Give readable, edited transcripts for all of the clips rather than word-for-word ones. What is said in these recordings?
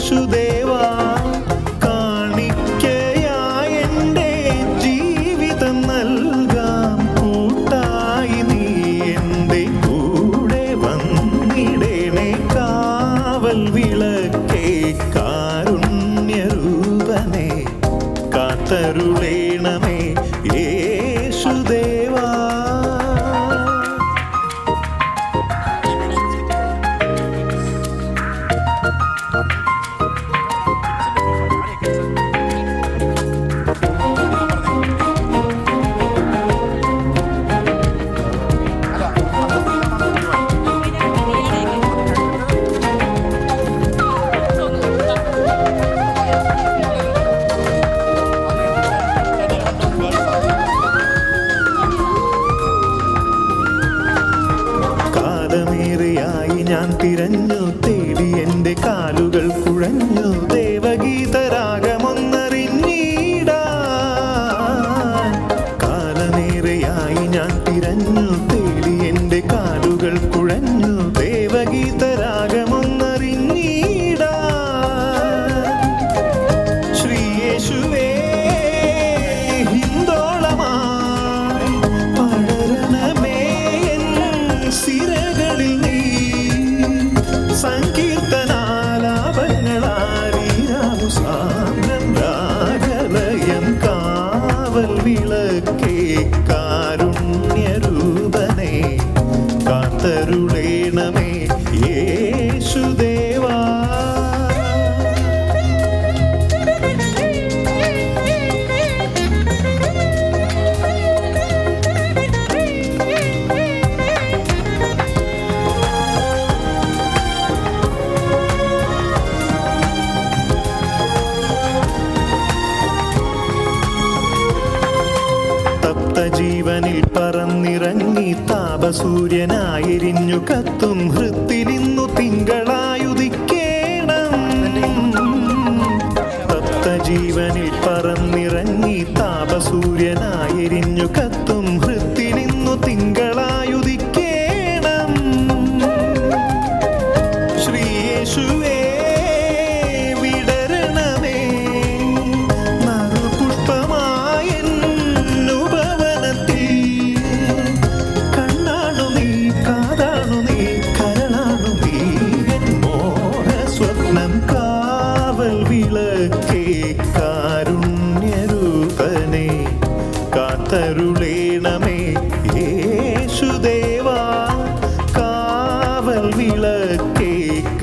യേശുദേവാ കാണിക്കയായി എൻ്റെ ജീവിതം നൽകാം. കൂട്ടായി നീ എൻ്റെ കൂടെ വന്നിടേണേ. കാവൽ വിളക്കേ കാരുണ്യരൂപനേ കാത്തരുളേണമേ യേശുദേവാ. കാലമേറെയായി ഞാൻ തിരഞ്ഞു തേടി എൻ്റെ കാലുകൾ കുഴഞ്ഞു. ദേവഗീതരാഗമൊന്നറിഞ്ഞിടാൻ. കാലമേറെയായി ഞാൻ തിരഞ്ഞു തേടി എൻ്റെ കാലുകൾ കുഴഞ്ഞു. ദേവഗീതരാഗമൊന്നറിഞ്ഞിടാൻ. ശ്രീയേശുവേ ഹിന്ദോളമായി പടരണമേ എൻ സിരകളിൽ നീ. സങ്കീർത്തനാലാപങ്ങളാലീരാമു സാന്ദ്രം രാഗലയം. കാവൽ വിളക്കേ കാരുണ്യരൂപനേ കാത്തരുളേണമേ യേശുദേവാ. ജീവനിൽ പറന്നിറങ്ങി താപസൂര്യനായെരിഞ്ഞു കത്തും ഹൃത്തിലിന്നു തിങ്കളായുദിക്കേണം. തപ്തജീവനിൽ പറന്നിറങ്ങി താപസൂര്യനായെരിഞ്ഞു കത്തും ഹൃത്തിലിന്നു തിങ്കളായുദിക്കേണം. ശ്രീയേശുവേ കാവൽ വിളക്കേ കാരുണ്യരൂപനേ കാത്തരുളേണമേ യേശുദേവാ. കാവൽ വിളക്കേ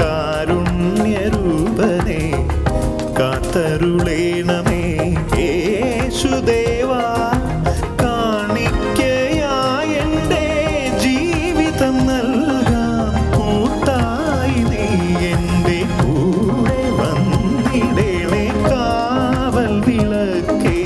കാരുണ്യരൂപനേ കാത്തരുളേണമേ യേശുദേവാ. കാണിക്കയായി എൻ്റെ ജീവിതം നൽകാം. കൂട്ടായി നീ എൻ്റെ കൂടെ വന്നിടേണേ. കാവൽ വിളക്കേ